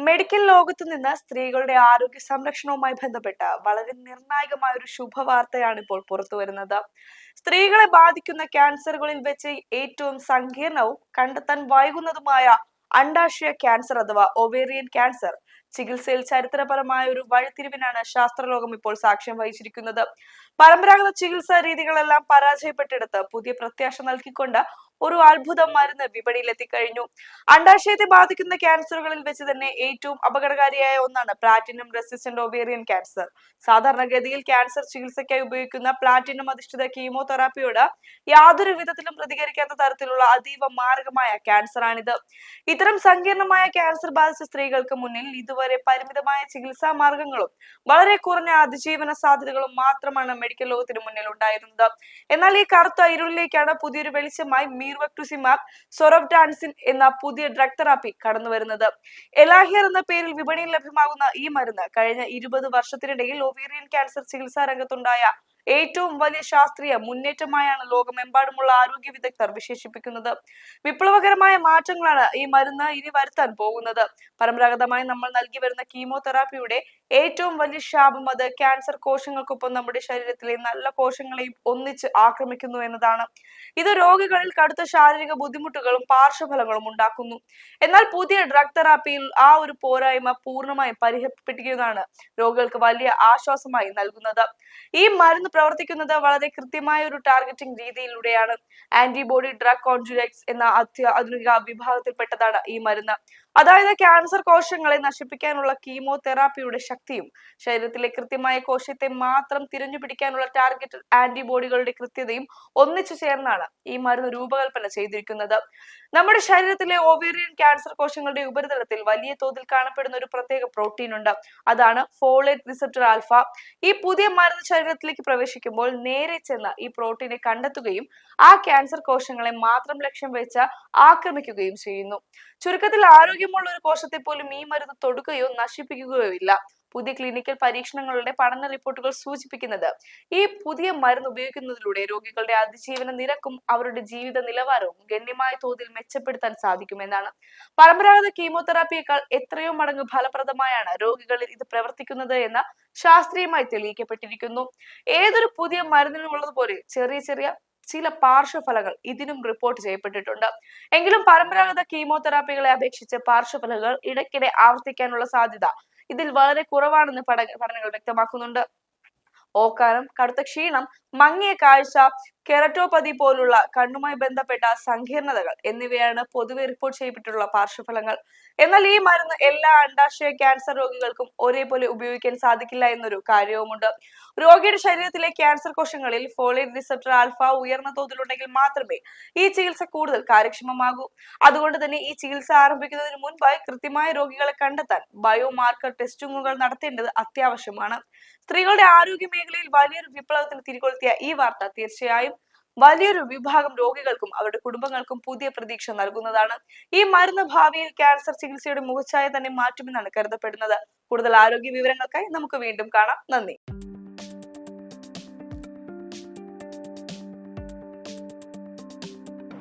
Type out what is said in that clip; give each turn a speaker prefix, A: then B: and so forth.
A: Medical ലോകത്തു നിന്ന് സ്ത്രീകളുടെ ആരോഗ്യ സംരക്ഷണവുമായി ബന്ധപ്പെട്ട വളരെ നിർണായകമായ ഒരു ശുഭവാർത്തയാണ് ഇപ്പോൾ പുറത്തു വരുന്നത്. സ്ത്രീകളെ ബാധിക്കുന്ന ക്യാൻസറുകളിൽ വെച്ച് ഏറ്റവും സങ്കീർണവും കണ്ടെത്താൻ വൈകുന്നതുമായ അണ്ഡാശയ ക്യാൻസർ അഥവാ ഒവേറിയൻ ക്യാൻസർ ചികിത്സയിൽ ചരിത്രപരമായ ഒരു വഴിത്തിരിവിനാണ് ശാസ്ത്രലോകം ഇപ്പോൾ സാക്ഷ്യം വഹിച്ചിരിക്കുന്നത്. പരമ്പരാഗത ചികിത്സാ രീതികളെല്ലാം പരാജയപ്പെട്ടെടുത്ത് പുതിയ പ്രത്യാശ നൽകിക്കൊണ്ട് ഒരു അത്ഭുത മരുന്ന് വിപണിയിൽ എത്തിക്കഴിഞ്ഞു. അണ്ഡാശയത്തെ ബാധിക്കുന്ന ക്യാൻസറുകളിൽ വെച്ച് തന്നെ ഏറ്റവും അപകടകാരിയായ ഒന്നാണ് പ്ലാറ്റിനം റെസിസ്റ്റന്റ് ഒവേറിയൻ ക്യാൻസർ. സാധാരണഗതിയിൽ ക്യാൻസർ ചികിത്സയ്ക്കായി ഉപയോഗിക്കുന്ന പ്ലാറ്റിനം അധിഷ്ഠിത കീമോതെറാപ്പിയോട് യാതൊരു വിധത്തിലും പ്രതികരിക്കാത്ത തരത്തിലുള്ള അതീവ മാരകമായ ക്യാൻസറാണിത്. ഇത്തരം സങ്കീർണമായ ക്യാൻസർ ബാധിച്ച സ്ത്രീകൾക്ക് മുന്നിൽ ഇതുവരെ പരിമിതമായ ചികിത്സാ മാർഗങ്ങളും വളരെ കുറഞ്ഞ അതിജീവന സാധ്യതകളും മാത്രമാണ് മെഡിക്കൽ ലോകത്തിന് മുന്നിൽ ഉണ്ടായിരുന്നത്. എന്നാൽ ഈ കറുത്ത ഇരുളിലേക്കാണ് പുതിയൊരു വെളിച്ചമായി മിർവെക്ടുസിമാബ് സൊറവ്ഡാൻസിൻ എന്ന പുതിയ ഡ്രഗ് തെറാപ്പി കടന്നു വരുന്നത്. എലാഹിയർ എന്ന പേരിൽ വിപണിയിൽ ലഭ്യമാകുന്ന ഈ മരുന്ന് കഴിഞ്ഞ 20 വർഷത്തിനിടയിൽ ഒവേറിയൻ ക്യാൻസർ ചികിത്സാ രംഗത്തുണ്ടായ ഏറ്റവും വലിയ ശാസ്ത്രീയ മുന്നേറ്റമായാണ് ലോകമെമ്പാടുമുള്ള ആരോഗ്യ വിദഗ്ധർ വിശേഷിപ്പിക്കുന്നത്. വിപ്ലവകരമായ മാറ്റങ്ങളാണ് ഈ മരുന്ന് ഇനി വരുത്താൻ പോകുന്നത്. പരമ്പരാഗതമായി നമ്മൾ നൽകി വരുന്ന കീമോതെറാപ്പിയുടെ ഏറ്റവും വലിയ ശാപം അത് ക്യാൻസർ കോശങ്ങൾക്കൊപ്പം നമ്മുടെ ശരീരത്തിലെ നല്ല കോശങ്ങളെയും ഒന്നിച്ച് ആക്രമിക്കുന്നു എന്നതാണ്. ഇത് രോഗികളിൽ കടുത്ത ശാരീരിക ബുദ്ധിമുട്ടുകളും പാർശ്വഫലങ്ങളും ഉണ്ടാക്കുന്നു. എന്നാൽ പുതിയ ഡ്രഗ് തെറാപ്പിയിൽ ആ ഒരു പോരായ്മ പൂർണ്ണമായും പരിഹരിക്കപ്പെടുകയാണ് രോഗികൾക്ക് വലിയ ആശ്വാസമായി നൽകുന്നത്. ഈ മരുന്ന് പ്രവർത്തിക്കുന്നത് വളരെ കൃത്യമായ ഒരു ടാർഗറ്റിംഗ് രീതിയിലൂടെയാണ്. ആന്റിബോഡി ഡ്രഗ് കോൺജുഗേറ്റ്സ് എന്ന അത്യാധുനിക വിഭാഗത്തിൽപ്പെട്ടതാണ് ഈ മരുന്ന്. അതായത് ക്യാൻസർ കോശങ്ങളെ നശിപ്പിക്കാനുള്ള കീമോതെറാപ്പിയുടെ ശക്തിയും ശരീരത്തിലെ കൃത്യമായ കോശത്തെ മാത്രം തിരഞ്ഞുപിടിക്കാനുള്ള ടാർഗറ്റ് ആന്റിബോഡികളുടെ കൃത്യതയും ഒന്നിച്ചു ചേർന്നാണ് ഈ മരുന്ന് രൂപകൽപ്പന ചെയ്തിരിക്കുന്നത്. നമ്മുടെ ശരീരത്തിലെ ഓവേറിയൻ ക്യാൻസർ കോശങ്ങളുടെ ഉപരിതലത്തിൽ വലിയ തോതിൽ കാണപ്പെടുന്ന ഒരു പ്രത്യേക പ്രോട്ടീൻ ഉണ്ട്. അതാണ് ഫോളേറ്റ് റിസപ്റ്റർ ആൽഫ. ഈ പുതിയ മരുന്ന് ശരീരത്തിലേക്ക് പ്രവേശിക്കുമ്പോൾ നേരെ ചെന്ന് ഈ പ്രോട്ടീനെ കണ്ടെത്തുകയും ആ ക്യാൻസർ കോശങ്ങളെ മാത്രം ലക്ഷ്യം വെച്ച് ആക്രമിക്കുകയും ചെയ്യുന്നു. ചുരുക്കത്തിൽ ആരോഗ്യമുള്ള ഒരു കോശത്തെ പോലും ഈ മരുന്ന് തൊടുകയോ നശിപ്പിക്കുകയോ ഇല്ല. പുതിയ ക്ലിനിക്കൽ പരീക്ഷണങ്ങളുടെ പഠന റിപ്പോർട്ടുകൾ സൂചിപ്പിക്കുന്നത് ഈ പുതിയ മരുന്ന് ഉപയോഗിക്കുന്നതിലൂടെ രോഗികളുടെ അതിജീവന നിരക്കും അവരുടെ ജീവിത നിലവാരവും ഗണ്യമായ തോതിൽ മെച്ചപ്പെടുത്താൻ സാധിക്കുമെന്നാണ്. പരമ്പരാഗത കീമോതെറാപ്പിയേക്കാൾ എത്രയോ മടങ്ങ് ഫലപ്രദമായാണ് രോഗികളിൽ ഇത് പ്രവർത്തിക്കുന്നത് എന്ന് ശാസ്ത്രീയമായി തെളിയിക്കപ്പെട്ടിരിക്കുന്നു. ഏതൊരു പുതിയ മരുന്നിനും ഉള്ളതുപോലെ ചെറിയ ചില പാർശ്വഫലങ്ങൾ ഇതിനും റിപ്പോർട്ട് ചെയ്യപ്പെട്ടിട്ടുണ്ട്. എങ്കിലും പരമ്പരാഗത കീമോതെറാപ്പികളെ അപേക്ഷിച്ച് പാർശ്വഫലങ്ങൾ ഇടയ്ക്കിടെ ആവർത്തിക്കാനുള്ള സാധ്യത ഇതിൽ വളരെ കുറവാണെന്ന് പഠനങ്ങൾ വ്യക്തമാക്കുന്നുണ്ട്. ഓക്കാനം, കടുത്ത ക്ഷീണം, മങ്ങിയ കാഴ്ച, കെററ്റോപ്പതി പോലുള്ള കണ്ണുമായി ബന്ധപ്പെട്ട സങ്കീർണതകൾ എന്നിവയാണ് പൊതുവെ റിപ്പോർട്ട് ചെയ്യപ്പെട്ടിട്ടുള്ള പാർശ്വഫലങ്ങൾ. എന്നാൽ ഈ മരുന്ന് എല്ലാ അണ്ഡാശയ ക്യാൻസർ രോഗികൾക്കും ഒരേപോലെ ഉപയോഗിക്കാൻ സാധിക്കില്ല എന്നൊരു കാര്യവുമുണ്ട്. രോഗിയുടെ ശരീരത്തിലെ ക്യാൻസർ കോശങ്ങളിൽ ഫോളേറ്റ് റിസപ്റ്റർ ആൽഫ ഉയർന്ന തോതിലുണ്ടെങ്കിൽ മാത്രമേ ഈ ചികിത്സ കൂടുതൽ കാര്യക്ഷമമാകൂ. അതുകൊണ്ട് തന്നെ ഈ ചികിത്സ ആരംഭിക്കുന്നതിന് മുൻപായി കൃത്യമായ രോഗികളെ കണ്ടെത്താൻ ബയോമാർക്കർ ടെസ്റ്റിംഗുകൾ നടത്തേണ്ടത് അത്യാവശ്യമാണ്. സ്ത്രീകളുടെ ആരോഗ്യ മേഖലയിൽ വലിയൊരു വിപ്ലവത്തിന് തിരികൊളുത്തിയ ഈ വാർത്ത തീർച്ചയായും വലിയൊരു വിഭാഗം രോഗികൾക്കും അവരുടെ കുടുംബങ്ങൾക്കും പുതിയ പ്രതീക്ഷ നൽകുന്നതാണ്. ഈ മരുന്ന് ഭാവിയിൽ ക്യാൻസർ ചികിത്സയുടെ മുഖച്ഛായ തന്നെ മാറ്റുമെന്നാണ് കരുതപ്പെടുന്നത്. കൂടുതൽ ആരോഗ്യ വിവരങ്ങൾക്കായി നമുക്ക് വീണ്ടും കാണാം. നന്ദി.